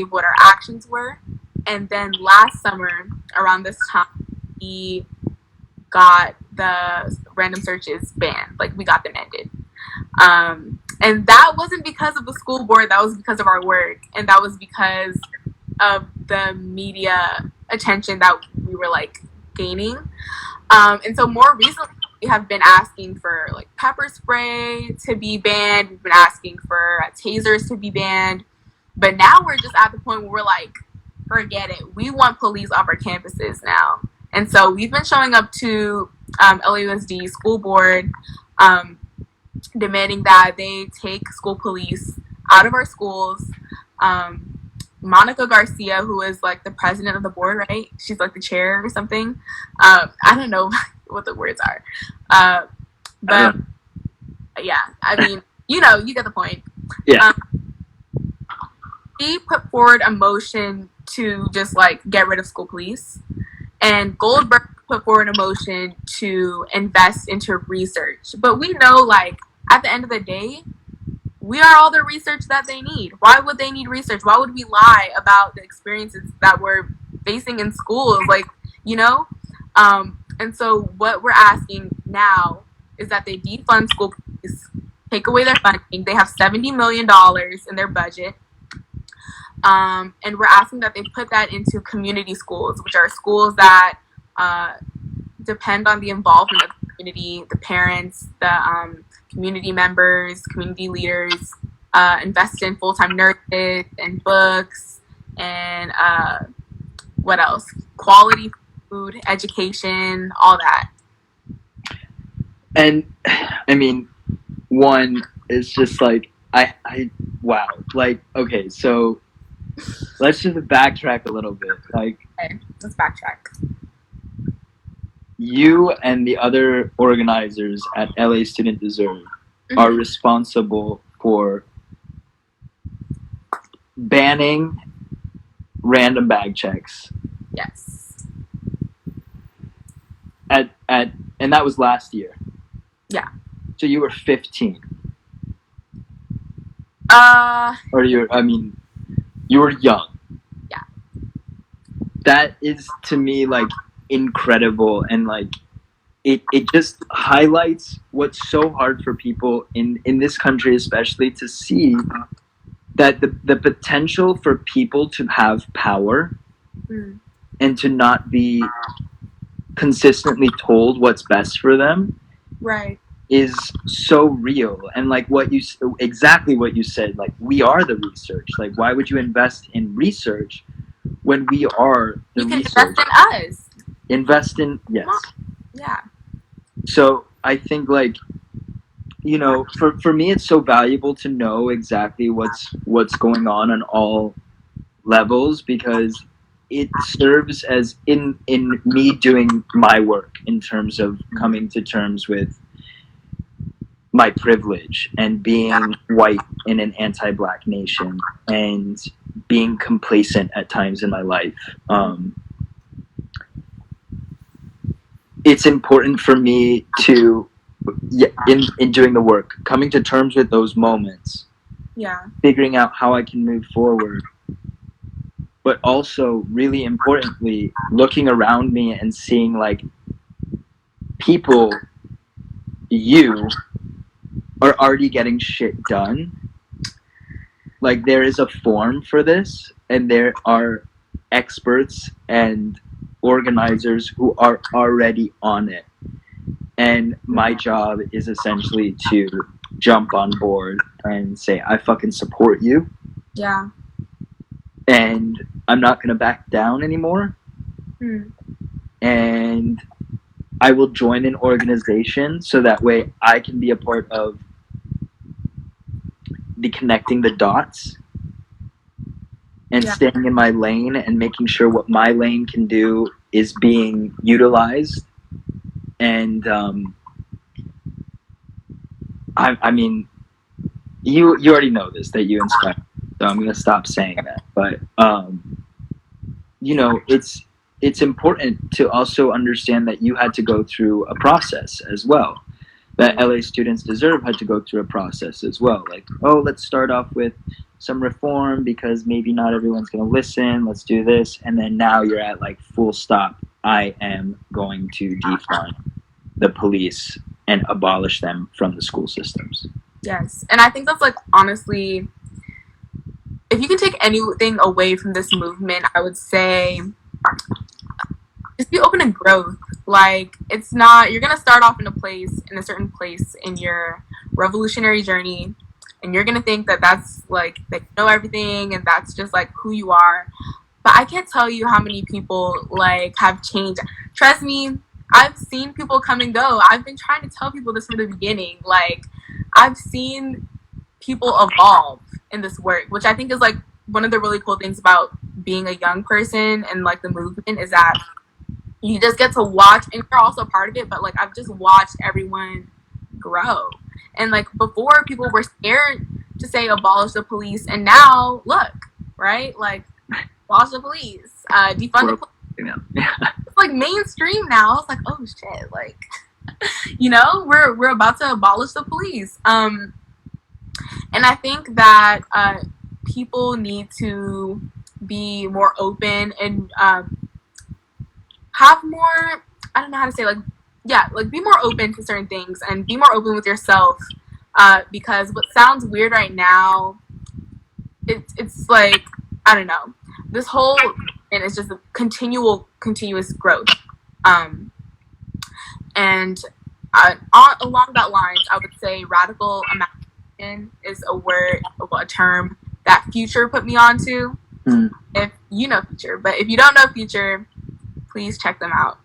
what our actions were. And then last summer, around this time, we got the random searches banned. Like, we got them ended. And that wasn't because of the school board. That was because of our work. And that was because of the media attention that we were, like, gaining. And so more recently, we have been asking for, like, pepper spray to be banned. We've been asking for tasers to be banned. But now we're just at the point where we're like, forget it. We want police off our campuses now. And so we've been showing up to LAUSD school board, demanding that they take school police out of our schools. Monica Garcia, who is like the president of the board, right? She's like the chair or something. I don't know what the words are. But yeah, I mean, you get the point. Yeah. He put forward a motion to just like get rid of school police, and Goldberg put forward a motion to invest into research. But we know, like, at the end of the day, we are all the research that they need. Why would they need research? Why would we lie about the experiences that we're facing in schools? Like, and so what we're asking now is that they defund school police, take away their funding. They have $70 million in their budget. And we're asking that they put that into community schools, which are schools that depend on the involvement of the community, the parents, the community members, community leaders, invest in full-time nurses and books and what else? Quality food, education, all that. And I mean, one is just like, wow. Like, okay, so let's just backtrack a little bit. Like, okay, let's backtrack. You and the other organizers at LA Student Deserve are responsible for banning random bag checks. Yes. And that was last year. Yeah. So you were 15. Or you were young. Yeah. That is, to me, like, incredible, and like it just highlights what's so hard for people in this country, especially, to see that the potential for people to have power and to not be consistently told what's best for them, right, is so real. And like exactly what you said, like, we are the research. Like, why would you invest in research when we are the you can research? Invest in us. Yes. Yeah. So I think, like, for me, it's so valuable to know exactly what's going on all levels, because it serves as in me doing my work in terms of coming to terms with my privilege and being white in an anti-Black nation and being complacent at times in my life. It's important for me to, in doing the work, coming to terms with those moments, figuring out how I can move forward, but also, really importantly, looking around me and seeing, like, people, you are already getting shit done. Like, there is a form for this, and there are experts and organizers who are already on it. And my job is essentially to jump on board and say, I fucking support you. Yeah. And I'm not going to back down anymore. And I will join an organization so that way I can be a part of the connecting the dots and staying in my lane and making sure what my lane can do is being utilized. And I mean, you already know this, that you inspire, so I'm going to stop saying that. But it's important to also understand that you had to go through a process as well. That LA Students Deserve had to go through a process as well. Like, let's start off with some reform because maybe not everyone's going to listen. Let's do this. And then now you're at like full stop. I am going to defund the police and abolish them from the school systems. Yes. And I think that's like, honestly, if you can take anything away from this movement, I would say just be open to growth. Like, it's not, you're going to start off in a certain place in your revolutionary journey, and you're going to think that that's like, that you know everything, and that's just like who you are. But I can't tell you how many people like have changed. Trust me, I've seen people come and go. I've been trying to tell people this from the beginning. Like, I've seen people evolve in this work, which I think is like one of the really cool things about being a young person and like the movement is that you just get to watch, and you're also part of it, but like I've just watched everyone grow. And like before, people were scared to say abolish the police, and now look, right? Like, abolish the police, defund the police. Yeah. It's like mainstream now. It's like, oh shit, like you know, we're about to abolish the police. And I think that people need to be more open and have more, I don't know how to say, like, yeah, like be more open to certain things and be more open with yourself, because what sounds weird right now, it's like, I don't know, this whole, and it's just a continuous growth. And along that lines, I would say radical imagination is a term that Future put me onto. If you know Future, but if you don't know Future, please check them out.